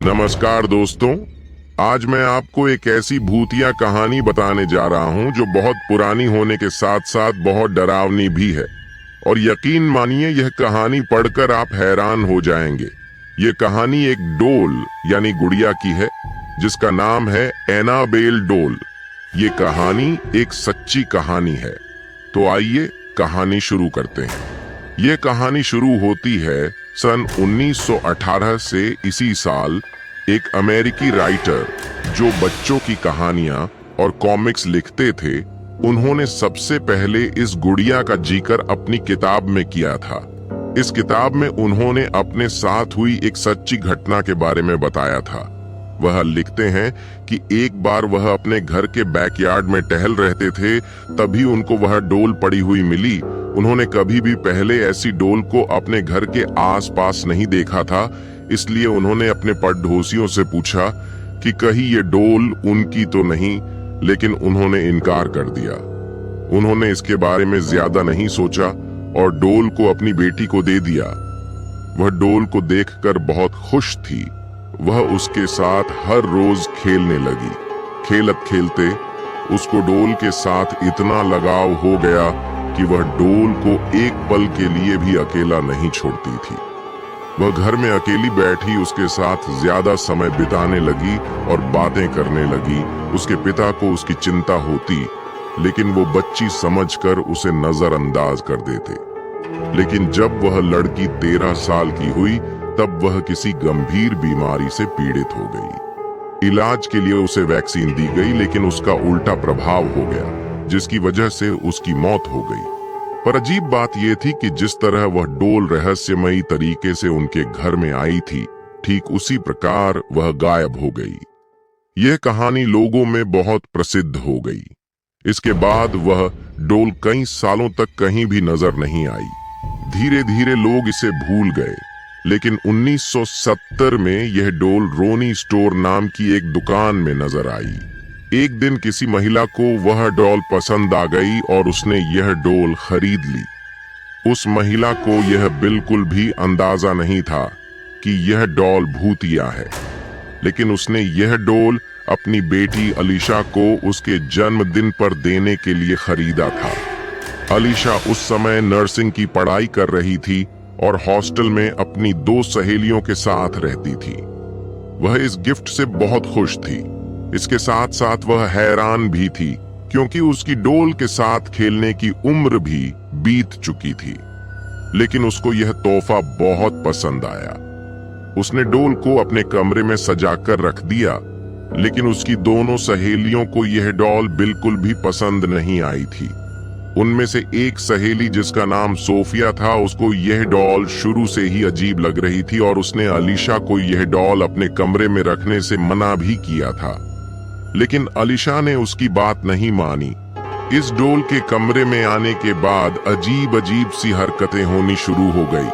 नमस्कार दोस्तों। आज मैं आपको एक ऐसी भूतिया कहानी बताने जा रहा हूं जो बहुत पुरानी होने के साथ साथ बहुत डरावनी भी है। और यकीन मानिए, यह कहानी पढ़कर आप हैरान हो जाएंगे। ये कहानी एक डोल यानी गुड़िया की है, जिसका नाम है एनाबेल डोल। ये कहानी एक सच्ची कहानी है। तो आइए कहानी शुरू करते हैं। ये कहानी शुरू होती है सन 1918 से। इसी साल एक अमेरिकी राइटर जो बच्चों की कहानियां और कॉमिक्स लिखते थे, उन्होंने सबसे पहले इस गुड़िया का जिक्र अपनी किताब में किया था। इस किताब में उन्होंने अपने साथ हुई एक सच्ची घटना के बारे में बताया था। वह लिखते हैं कि एक बार वह अपने घर के बैकयार्ड में टहल रहते थे, तभी उनको वह डोल पड़ी हुई मिली। उन्होंने कभी भी पहले ऐसी डोल को अपने घर के आसपास नहीं देखा था, इसलिए उन्होंने अपने पड़ोसियों से पूछा कि कहीं ये डोल उनकी तो नहीं, लेकिन उन्होंने इनकार कर दिया। उन्होंने इसके बारे में ज्यादा नहीं सोचा और डोल को अपनी बेटी को दे दिया। वह डोल को देखकर बहुत खुश थी। वह उसके साथ हर रोज खेलने लगी। खेलते खेलते उसको डोल के साथ इतना लगाव हो गया कि वह डोल को एक पल के लिए भी अकेला नहीं छोड़ती थी। वह घर में अकेली बैठी उसके साथ ज्यादा समय बिताने लगी और बातें करने लगी। उसके पिता को उसकी चिंता होती, लेकिन वो बच्ची समझकर उसे नजरअंदाज कर देते। लेकिन जब वह लड़की 13 साल की हुई, तब वह किसी गंभीर बीमारी से पीड़ित हो गई। इलाज के लिए उसे वैक्सीन दी गई, लेकिन उसका उल्टा प्रभाव हो गया, जिसकी वजह से उसकी मौत हो गई। पर अजीब बात यह थी कि जिस तरह वह डोल रहस्यमयी तरीके से उनके घर में आई थी, ठीक उसी प्रकार वह गायब हो गई। यह कहानी लोगों में बहुत प्रसिद्ध हो गई। इसके बाद वह डोल कई सालों तक कहीं भी नजर नहीं आई। धीरे धीरे लोग इसे भूल गए, लेकिन 1970 में यह डोल रोनी स्टोर नाम की एक दुकान में नजर आई। एक दिन किसी महिला को वह डॉल पसंद आ गई और उसने यह डोल खरीद ली। उस महिला को यह बिल्कुल भी अंदाजा नहीं था कि यह डॉल भूतिया है, लेकिन उसने यह डोल अपनी बेटी अलीशा को उसके जन्मदिन पर देने के लिए खरीदा था। अलीशा उस समय नर्सिंग की पढ़ाई कर रही थी और हॉस्टल में अपनी 2 सहेलियों के साथ रहती थी। वह इस गिफ्ट से बहुत खुश थी। इसके साथ साथ वह हैरान भी थी, क्योंकि उसकी डोल के साथ खेलने की उम्र भी बीत चुकी थी। लेकिन उसको यह तोहफा बहुत पसंद आया। उसने डोल को अपने कमरे में सजाकर रख दिया, लेकिन उसकी दोनों सहेलियों को यह डॉल बिल्कुल भी पसंद नहीं आई थी। उनमें से एक सहेली, जिसका नाम सोफिया था, उसको यह डॉल शुरू से ही अजीब लग रही थी और उसने अलीशा को यह डॉल अपने कमरे में रखने से मना भी किया था। लेकिन अलीशा ने उसकी बात नहीं मानी। इस डोल के कमरे में आने के बाद अजीब अजीब सी हरकतें होनी शुरू हो गई।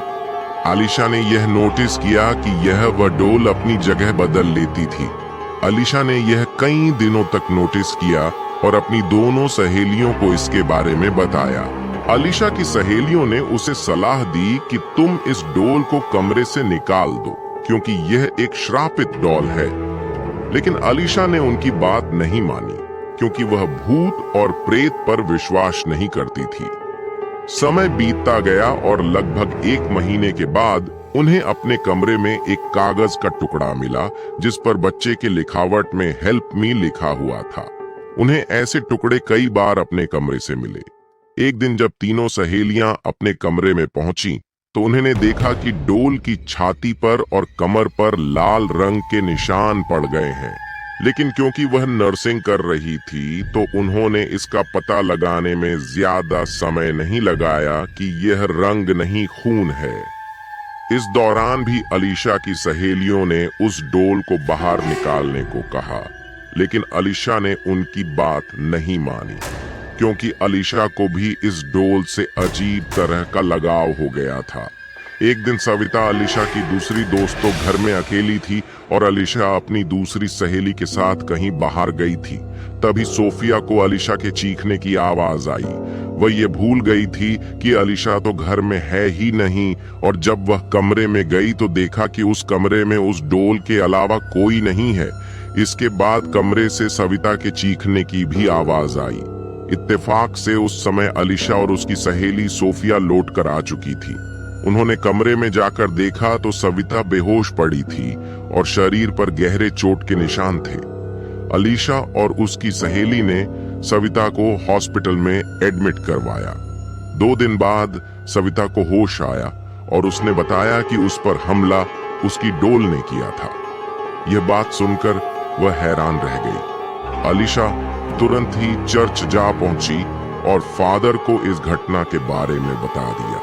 अलीशा ने यह नोटिस किया कि यह वह डोल अपनी जगह बदल लेती थी। अलीशा ने यह कई दिनों तक नोटिस किया और अपनी दोनों सहेलियों को इसके बारे में बताया। अलीशा की सहेलियों ने उसे सलाह दी कि तुम इस डोल को कमरे से निकाल दो, क्योंकि यह एक श्रापित डॉल है। लेकिन अलीशा ने उनकी बात नहीं मानी, क्योंकि वह भूत और प्रेत पर विश्वास नहीं करती थी। समय बीतता गया और लगभग 1 महीने के बाद उन्हें अपने कमरे में एक कागज का टुकड़ा मिला, जिस पर बच्चे के लिखावट में हेल्प मी लिखा हुआ था। उन्हें ऐसे टुकड़े कई बार अपने कमरे से मिले। एक दिन जब तीनों सहेलियां अपने कमरे में पहुंची, तो उन्होंने देखा कि डोल की छाती पर और कमर पर लाल रंग के निशान पड़ गए हैं। लेकिन क्योंकि वह नर्सिंग कर रही थी, तो उन्होंने इसका पता लगाने में ज्यादा समय नहीं लगाया कि यह रंग नहीं, खून है। इस दौरान भी अलीशा की सहेलियों ने उस डोल को बाहर निकालने को कहा, लेकिन अलीशा ने उनकी बात नहीं मानी, क्योंकि अलीशा को भी इस डोल से अजीब तरह का लगाव हो गया था। एक दिन सविता, अलीशा की दूसरी दोस्त, तो घर में अकेली थी और अलीशा अपनी दूसरी सहेली के साथ कहीं बाहर गई थी। तभी सोफिया को अलीशा के चीखने की आवाज आई। वह ये भूल गई थी कि अलीशा तो घर में है ही नहीं, और जब वह कमरे में गई तो देखा कि उस कमरे में उस डोल के अलावा कोई नहीं है। इसके बाद कमरे से सविता के चीखने की भी आवाज आई। इत्तेफाक से उस समय अलीशा और उसकी सहेली सोफिया लौट कर आ चुकी थी। उन्होंने कमरे में जाकर देखा तो सविता बेहोश पड़ी थी और शरीर पर गहरे चोट के निशान थे। अलीशा और उसकी सहेली ने सविता को हॉस्पिटल में एडमिट करवाया। 2 दिन बाद सविता को होश आया और उसने बताया कि उस पर हमला उसकी डोल ने किया था। यह बात सुनकर वह हैरान रह गई। अलीशा तुरंत ही चर्च जा पहुंची और फादर को इस घटना के बारे में बता दिया।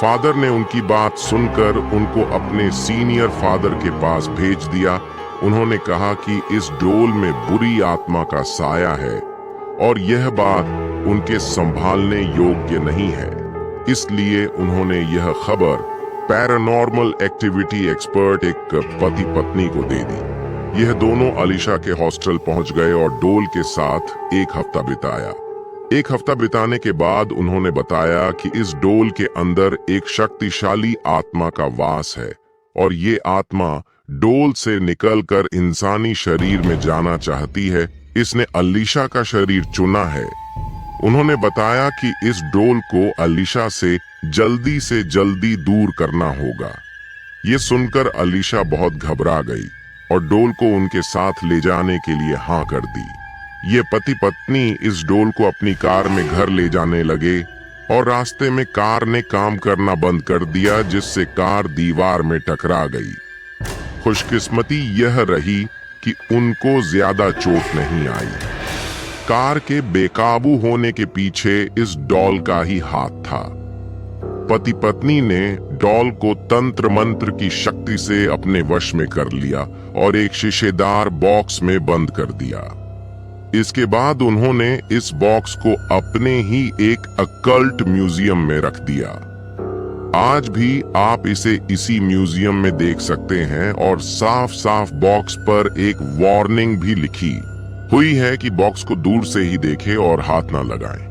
फादर ने उनकी बात सुनकर उनको अपने सीनियर फादर के पास भेज दिया। उन्होंने कहा कि इस डोल में बुरी आत्मा का साया है और यह बात उनके संभालने योग्य नहीं है। इसलिए उन्होंने यह खबर पैरानॉर्मल एक्टिविटी एक्सपर्ट एक पति पत्नी को दे दी। यह दोनों अलीशा के हॉस्टल पहुंच गए और डोल के साथ 1 हफ्ता बिताया। 1 हफ्ता बिताने के बाद उन्होंने बताया कि इस डोल के अंदर एक शक्तिशाली आत्मा का वास है और ये आत्मा डोल से निकलकर इंसानी शरीर में जाना चाहती है। इसने अलीशा का शरीर चुना है। उन्होंने बताया कि इस डोल को अलीशा से जल्दी दूर करना होगा। ये सुनकर अलीशा बहुत घबरा गई और डोल को उनके साथ ले जाने के लिए हाँ कर दी। ये पति पत्नी इस डोल को अपनी कार में घर ले जाने लगे और रास्ते में कार ने काम करना बंद कर दिया, जिससे कार दीवार में टकरा गई। खुशकिस्मती यह रही कि उनको ज्यादा चोट नहीं आई। कार के बेकाबू होने के पीछे इस डॉल का ही हाथ था। पति पत्नी ने डॉल को तंत्र मंत्र की शक्ति से अपने वश में कर लिया और एक शीशेदार बॉक्स में बंद कर दिया। इसके बाद उन्होंने इस बॉक्स को अपने ही एक अकल्ट म्यूजियम में रख दिया। आज भी आप इसे इसी म्यूजियम में देख सकते हैं और साफ साफ बॉक्स पर एक वार्निंग भी लिखी हुई है कि बॉक्स को दूर से ही देखें और हाथ ना लगाएं।